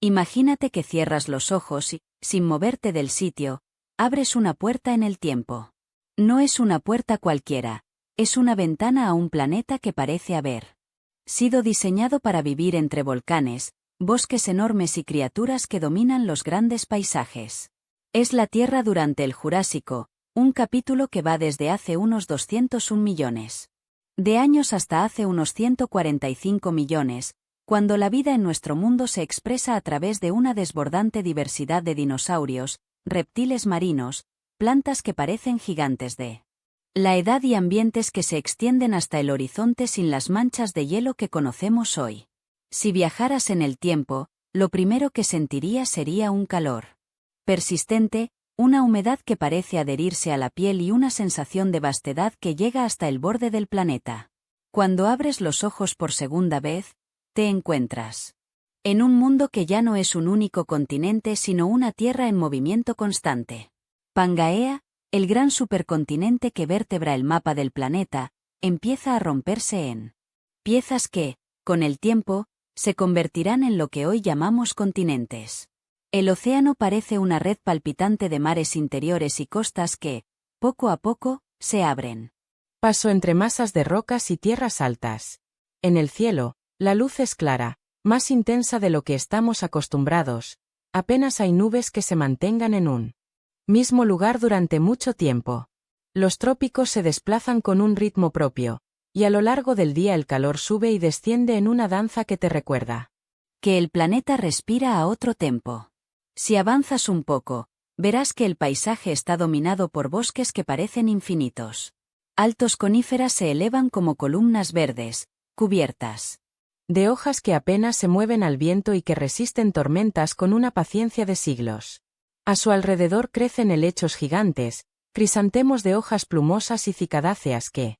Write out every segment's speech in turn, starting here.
Imagínate que cierras los ojos y, sin moverte del sitio, abres una puerta en el tiempo. No es una puerta cualquiera, es una ventana a un planeta que parece haber sido diseñado para vivir entre volcanes, bosques enormes y criaturas que dominan los grandes paisajes. Es la Tierra durante el Jurásico, un capítulo que va desde hace unos 201 millones de años hasta hace unos 145 millones, cuando la vida en nuestro mundo se expresa a través de una desbordante diversidad de dinosaurios, reptiles marinos, plantas que parecen gigantes de la edad y ambientes que se extienden hasta el horizonte sin las manchas de hielo que conocemos hoy. Si viajaras en el tiempo, lo primero que sentirías sería un calor persistente, una humedad que parece adherirse a la piel y una sensación de vastedad que llega hasta el borde del planeta. Cuando abres los ojos por segunda vez, te encuentras en un mundo que ya no es un único continente sino una tierra en movimiento constante. Pangaea, el gran supercontinente que vertebra el mapa del planeta, empieza a romperse en piezas que, con el tiempo, se convertirán en lo que hoy llamamos continentes. El océano parece una red palpitante de mares interiores y costas que, poco a poco, se abren. Paso entre masas de rocas y tierras altas. En el cielo, la luz es clara, más intensa de lo que estamos acostumbrados. Apenas hay nubes que se mantengan en un mismo lugar durante mucho tiempo. Los trópicos se desplazan con un ritmo propio, y a lo largo del día el calor sube y desciende en una danza que te recuerda que el planeta respira a otro tempo. Si avanzas un poco, verás que el paisaje está dominado por bosques que parecen infinitos. Altos coníferas se elevan como columnas verdes, cubiertas de hojas que apenas se mueven al viento y que resisten tormentas con una paciencia de siglos. A su alrededor crecen helechos gigantes, crisantemos de hojas plumosas y cicadáceas que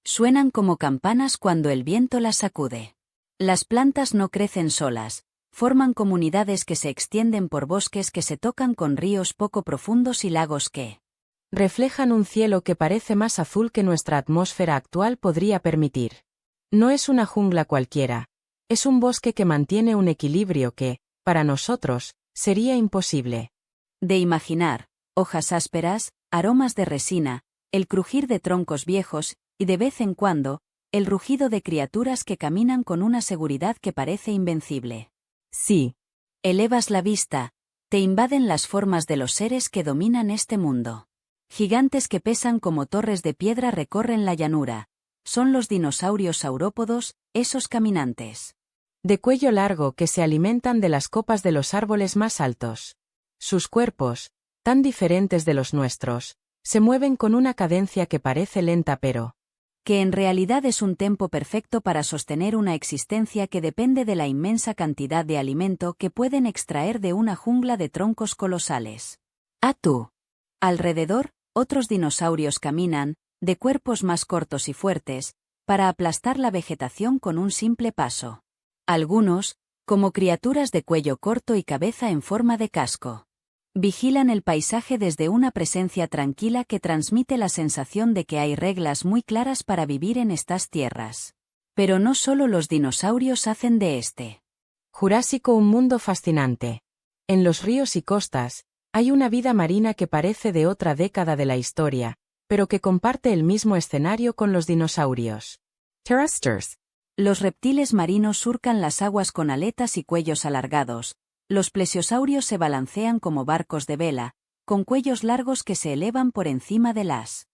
suenan como campanas cuando el viento las sacude. Las plantas no crecen solas, forman comunidades que se extienden por bosques que se tocan con ríos poco profundos y lagos que reflejan un cielo que parece más azul que nuestra atmósfera actual podría permitir. No es una jungla cualquiera, es un bosque que mantiene un equilibrio que, para nosotros, sería imposible de imaginar: hojas ásperas, aromas de resina, el crujir de troncos viejos, y de vez en cuando, el rugido de criaturas que caminan con una seguridad que parece invencible. Sí. Elevas la vista, te invaden las formas de los seres que dominan este mundo. Gigantes que pesan como torres de piedra recorren la llanura. Son los dinosaurios saurópodos, esos caminantes de cuello largo que se alimentan de las copas de los árboles más altos. Sus cuerpos, tan diferentes de los nuestros, se mueven con una cadencia que parece lenta pero que en realidad es un tempo perfecto para sostener una existencia que depende de la inmensa cantidad de alimento que pueden extraer de una jungla de troncos colosales. A tu alrededor, otros dinosaurios caminan, de cuerpos más cortos y fuertes, para aplastar la vegetación con un simple paso. Algunos, como criaturas de cuello corto y cabeza en forma de casco, vigilan el paisaje desde una presencia tranquila que transmite la sensación de que hay reglas muy claras para vivir en estas tierras. Pero no solo los dinosaurios hacen de este Jurásico un mundo fascinante. En los ríos y costas, hay una vida marina que parece de otra década de la historia, pero que comparte el mismo escenario con los dinosaurios terrestres. Los reptiles marinos surcan las aguas con aletas y cuellos alargados. Los plesiosaurios se balancean como barcos de vela, con cuellos largos que se elevan por encima de las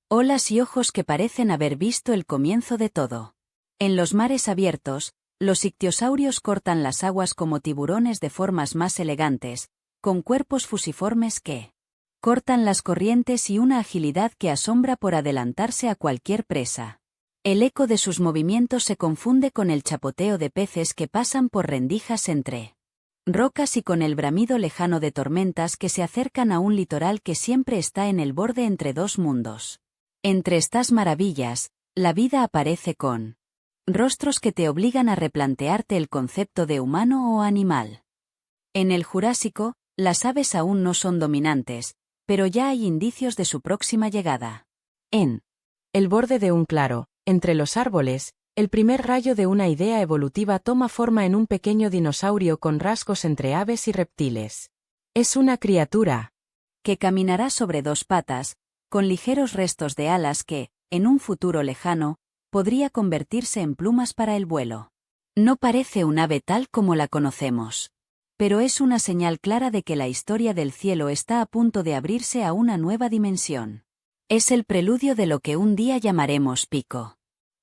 olas y ojos que parecen haber visto el comienzo de todo. En los mares abiertos, los ictiosaurios cortan las aguas como tiburones de formas más elegantes, con cuerpos fusiformes que cortan las corrientes y una agilidad que asombra por adelantarse a cualquier presa. El eco de sus movimientos se confunde con el chapoteo de peces que pasan por rendijas entre rocas y con el bramido lejano de tormentas que se acercan a un litoral que siempre está en el borde entre dos mundos. Entre estas maravillas, la vida aparece con rostros que te obligan a replantearte el concepto de humano o animal. En el Jurásico, las aves aún no son dominantes, pero ya hay indicios de su próxima llegada. En el borde de un claro, entre los árboles, El primer rayo de una idea evolutiva toma forma en un pequeño dinosaurio con rasgos entre aves y reptiles. Es una criatura que caminará sobre dos patas, con ligeros restos de alas que, en un futuro lejano, podría convertirse en plumas para el vuelo. No parece un ave tal como la conocemos. Pero es una señal clara de que la historia del cielo está a punto de abrirse a una nueva dimensión. Es el preludio de lo que un día llamaremos pico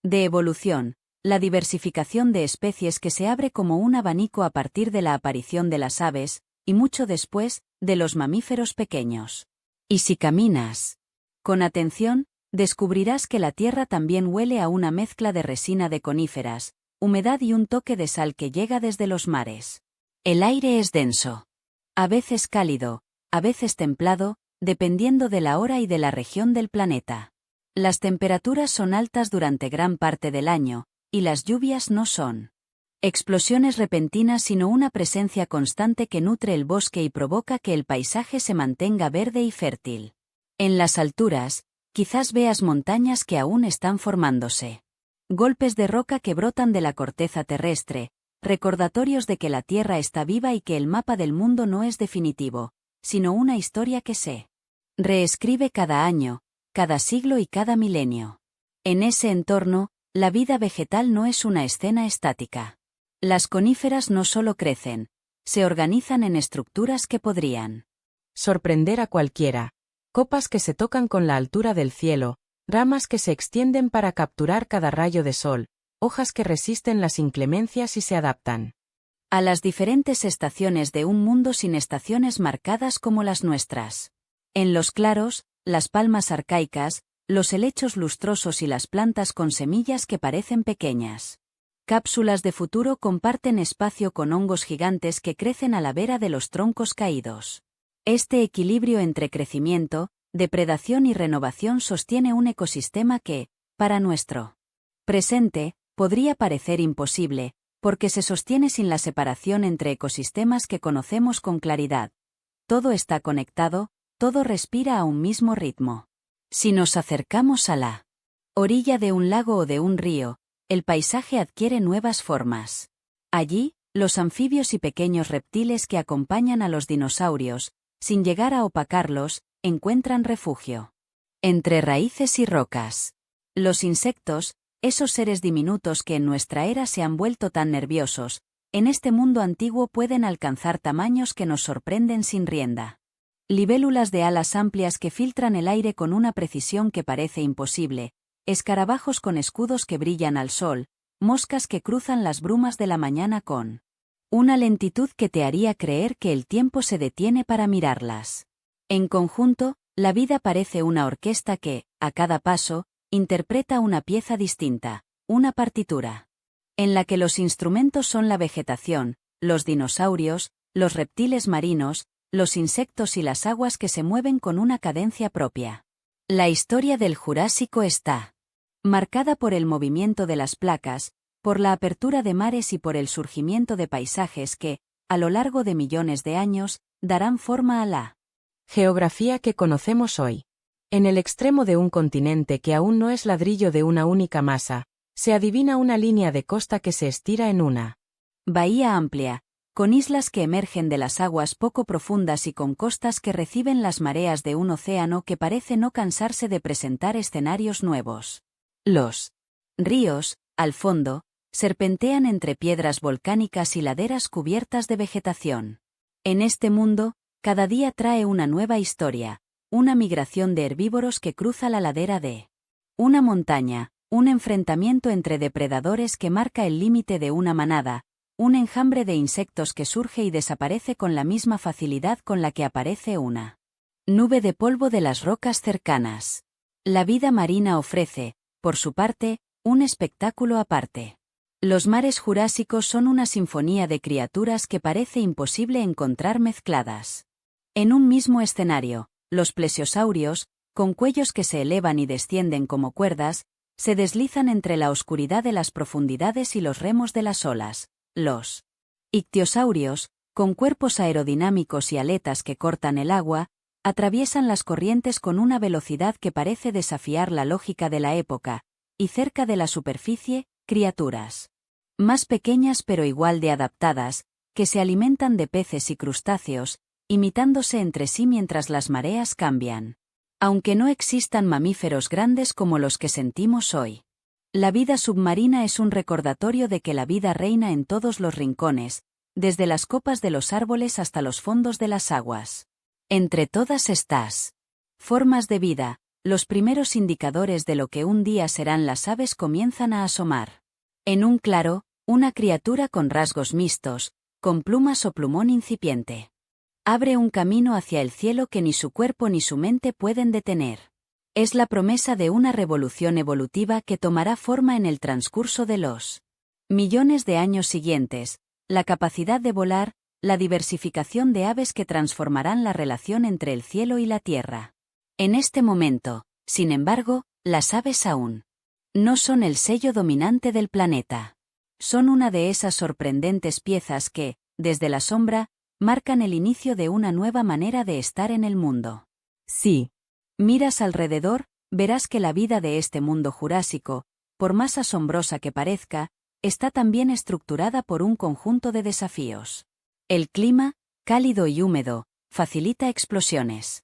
de evolución, la diversificación de especies que se abre como un abanico a partir de la aparición de las aves, y mucho después, de los mamíferos pequeños. Y si caminas con atención, descubrirás que la tierra también huele a una mezcla de resina de coníferas, humedad y un toque de sal que llega desde los mares. El aire es denso. A veces cálido, a veces templado, dependiendo de la hora y de la región del planeta. Las temperaturas son altas durante gran parte del año, y las lluvias no son explosiones repentinas sino una presencia constante que nutre el bosque y provoca que el paisaje se mantenga verde y fértil. En las alturas, quizás veas montañas que aún están formándose. Golpes de roca que brotan de la corteza terrestre, recordatorios de que la Tierra está viva y que el mapa del mundo no es definitivo, sino una historia que se reescribe cada año, cada siglo y cada milenio. En ese entorno, la vida vegetal no es una escena estática. Las coníferas no solo crecen, se organizan en estructuras que podrían sorprender a cualquiera. Copas que se tocan con la altura del cielo, ramas que se extienden para capturar cada rayo de sol, hojas que resisten las inclemencias y se adaptan a las diferentes estaciones de un mundo sin estaciones marcadas como las nuestras. En los claros, las palmas arcaicas, los helechos lustrosos y las plantas con semillas que parecen pequeñas cápsulas de futuro comparten espacio con hongos gigantes que crecen a la vera de los troncos caídos. Este equilibrio entre crecimiento, depredación y renovación sostiene un ecosistema que, para nuestro presente, podría parecer imposible, porque se sostiene sin la separación entre ecosistemas que conocemos con claridad. Todo está conectado, todo respira a un mismo ritmo. Si nos acercamos a la orilla de un lago o de un río, el paisaje adquiere nuevas formas. Allí, los anfibios y pequeños reptiles que acompañan a los dinosaurios, sin llegar a opacarlos, encuentran refugio entre raíces y rocas. Los insectos, esos seres diminutos que en nuestra era se han vuelto tan nerviosos, en este mundo antiguo pueden alcanzar tamaños que nos sorprenden sin rienda. Libélulas de alas amplias que filtran el aire con una precisión que parece imposible, escarabajos con escudos que brillan al sol, moscas que cruzan las brumas de la mañana con una lentitud que te haría creer que el tiempo se detiene para mirarlas. En conjunto, la vida parece una orquesta que, a cada paso, interpreta una pieza distinta, una partitura, en la que los instrumentos son la vegetación, los dinosaurios, los reptiles marinos, los insectos y las aguas que se mueven con una cadencia propia. La historia del Jurásico está marcada por el movimiento de las placas, por la apertura de mares y por el surgimiento de paisajes que, a lo largo de millones de años, darán forma a la geografía que conocemos hoy. En el extremo de un continente que aún no es ladrillo de una única masa, se adivina una línea de costa que se estira en una bahía amplia, con islas que emergen de las aguas poco profundas y con costas que reciben las mareas de un océano que parece no cansarse de presentar escenarios nuevos. Los ríos, al fondo, serpentean entre piedras volcánicas y laderas cubiertas de vegetación. En este mundo, cada día trae una nueva historia, una migración de herbívoros que cruza la ladera de una montaña, un enfrentamiento entre depredadores que marca el límite de una manada, un enjambre de insectos que surge y desaparece con la misma facilidad con la que aparece una nube de polvo de las rocas cercanas. La vida marina ofrece, por su parte, un espectáculo aparte. Los mares jurásicos son una sinfonía de criaturas que parece imposible encontrar mezcladas en un mismo escenario. Los plesiosaurios, con cuellos que se elevan y descienden como cuerdas, se deslizan entre la oscuridad de las profundidades y los remos de las olas. Los ictiosaurios, con cuerpos aerodinámicos y aletas que cortan el agua, atraviesan las corrientes con una velocidad que parece desafiar la lógica de la época, y cerca de la superficie, criaturas más pequeñas pero igual de adaptadas, que se alimentan de peces y crustáceos, imitándose entre sí mientras las mareas cambian. Aunque no existan mamíferos grandes como los que sentimos hoy. La vida submarina es un recordatorio de que la vida reina en todos los rincones, desde las copas de los árboles hasta los fondos de las aguas. Entre todas estas formas de vida, los primeros indicadores de lo que un día serán las aves comienzan a asomar. En un claro, una criatura con rasgos mixtos, con plumas o plumón incipiente. Abre un camino hacia el cielo que ni su cuerpo ni su mente pueden detener. Es la promesa de una revolución evolutiva que tomará forma en el transcurso de los millones de años siguientes, la capacidad de volar, la diversificación de aves que transformarán la relación entre el cielo y la tierra. En este momento, sin embargo, las aves aún no son el sello dominante del planeta. Son una de esas sorprendentes piezas que, desde la sombra, marcan el inicio de una nueva manera de estar en el mundo. Si miras alrededor, verás que la vida de este mundo jurásico, por más asombrosa que parezca, está también estructurada por un conjunto de desafíos. El clima, cálido y húmedo, facilita explosiones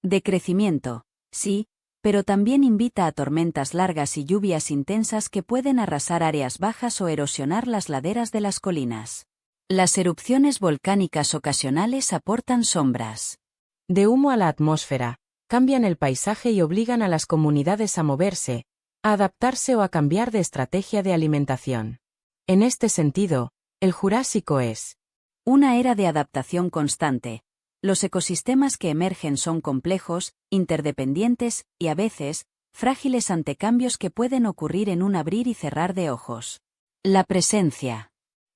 de crecimiento, sí, pero también invita a tormentas largas y lluvias intensas que pueden arrasar áreas bajas o erosionar las laderas de las colinas. Las erupciones volcánicas ocasionales aportan sombras de humo a la atmósfera, cambian el paisaje y obligan a las comunidades a moverse, a adaptarse o a cambiar de estrategia de alimentación. En este sentido, el Jurásico es una era de adaptación constante. Los ecosistemas que emergen son complejos, interdependientes, y a veces, frágiles ante cambios que pueden ocurrir en un abrir y cerrar de ojos. La presencia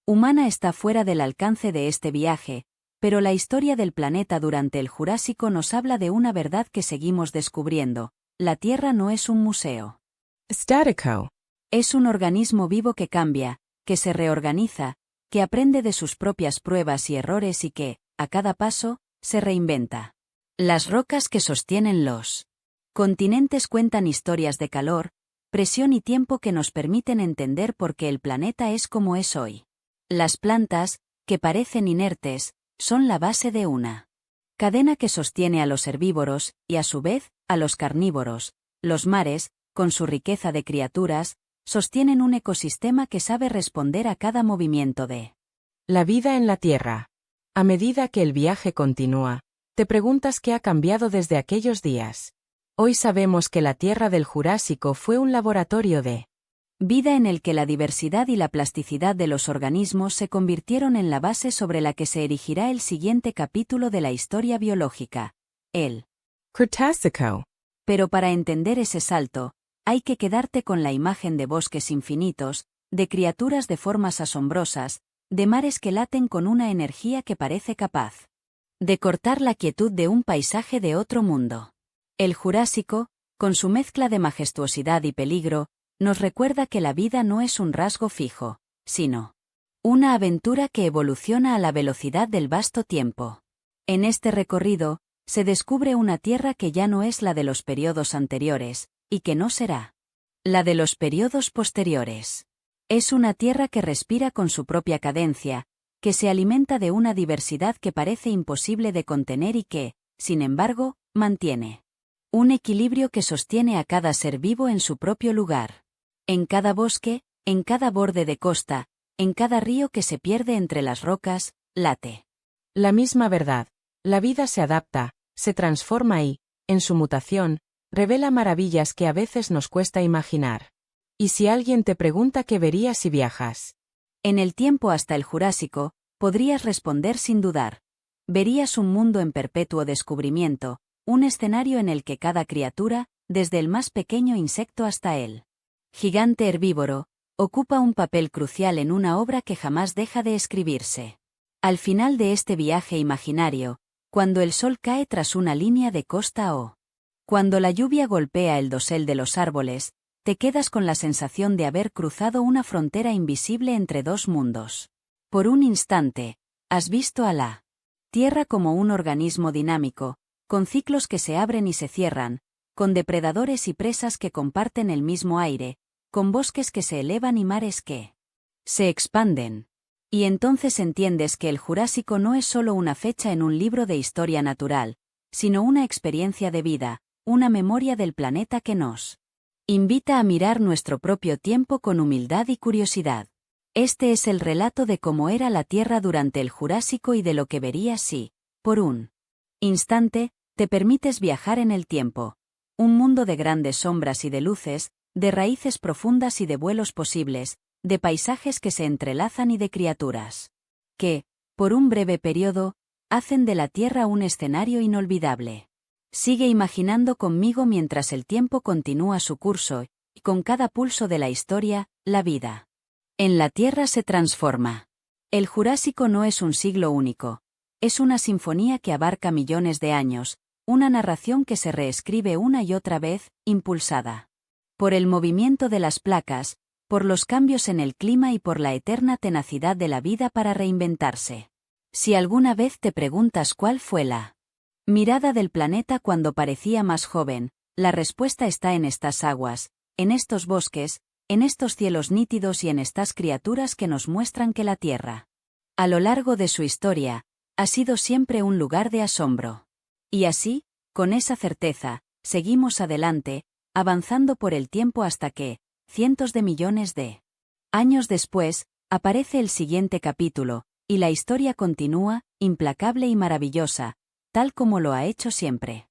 humana está fuera del alcance de este viaje, pero la historia del planeta durante el Jurásico nos habla de una verdad que seguimos descubriendo: la Tierra no es un museo. estático. Es un organismo vivo que cambia, que se reorganiza, que aprende de sus propias pruebas y errores y que, a cada paso, se reinventa. Las rocas que sostienen los continentes cuentan historias de calor, presión y tiempo que nos permiten entender por qué el planeta es como es hoy. Las plantas, que parecen inertes, son la base de una cadena que sostiene a los herbívoros, y a su vez, a los carnívoros. Los mares, con su riqueza de criaturas, sostienen un ecosistema que sabe responder a cada movimiento de la vida en la Tierra. A medida que el viaje continúa, te preguntas qué ha cambiado desde aquellos días. Hoy sabemos que la Tierra del Jurásico fue un laboratorio de vida en el que la diversidad y la plasticidad de los organismos se convirtieron en la base sobre la que se erigirá el siguiente capítulo de la historia biológica, el Cretácico. Pero para entender ese salto, hay que quedarte con la imagen de bosques infinitos, de criaturas de formas asombrosas, de mares que laten con una energía que parece capaz de cortar la quietud de un paisaje de otro mundo. El Jurásico, con su mezcla de majestuosidad y peligro, nos recuerda que la vida no es un rasgo fijo, sino una aventura que evoluciona a la velocidad del vasto tiempo. En este recorrido, se descubre una tierra que ya no es la de los periodos anteriores, y que no será la de los periodos posteriores. Es una tierra que respira con su propia cadencia, que se alimenta de una diversidad que parece imposible de contener y que, sin embargo, mantiene un equilibrio que sostiene a cada ser vivo en su propio lugar. En cada bosque, en cada borde de costa, en cada río que se pierde entre las rocas, late la misma verdad. La vida se adapta, se transforma y, en su mutación, revela maravillas que a veces nos cuesta imaginar. ¿Y si alguien te pregunta qué verías si viajas? En el tiempo hasta el Jurásico, podrías responder sin dudar. Verías un mundo en perpetuo descubrimiento, un escenario en el que cada criatura, desde el más pequeño insecto hasta el gigante herbívoro, ocupa un papel crucial en una obra que jamás deja de escribirse. Al final de este viaje imaginario, cuando el sol cae tras una línea de costa o cuando la lluvia golpea el dosel de los árboles, te quedas con la sensación de haber cruzado una frontera invisible entre dos mundos. Por un instante, has visto a la Tierra como un organismo dinámico, con ciclos que se abren y se cierran, con depredadores y presas que comparten el mismo aire, con bosques que se elevan y mares que se expanden. Y entonces entiendes que el Jurásico no es solo una fecha en un libro de historia natural, sino una experiencia de vida, una memoria del planeta que nos invita a mirar nuestro propio tiempo con humildad y curiosidad. Este es el relato de cómo era la Tierra durante el Jurásico y de lo que verías si, por un instante, te permites viajar en el tiempo. Un mundo de grandes sombras y de luces, de raíces profundas y de vuelos posibles, de paisajes que se entrelazan y de criaturas que, por un breve periodo, hacen de la Tierra un escenario inolvidable. Sigue imaginando conmigo mientras el tiempo continúa su curso, y con cada pulso de la historia, la vida en la Tierra se transforma. El Jurásico no es un siglo único. Es una sinfonía que abarca millones de años, una narración que se reescribe una y otra vez, impulsada por el movimiento de las placas, por los cambios en el clima y por la eterna tenacidad de la vida para reinventarse. Si alguna vez te preguntas cuál fue la mirada del planeta cuando parecía más joven, la respuesta está en estas aguas, en estos bosques, en estos cielos nítidos y en estas criaturas que nos muestran que la Tierra, a lo largo de su historia, ha sido siempre un lugar de asombro. Y así, con esa certeza, seguimos adelante, avanzando por el tiempo hasta que, cientos de millones de años después, aparece el siguiente capítulo, y la historia continúa, implacable y maravillosa, tal como lo ha hecho siempre.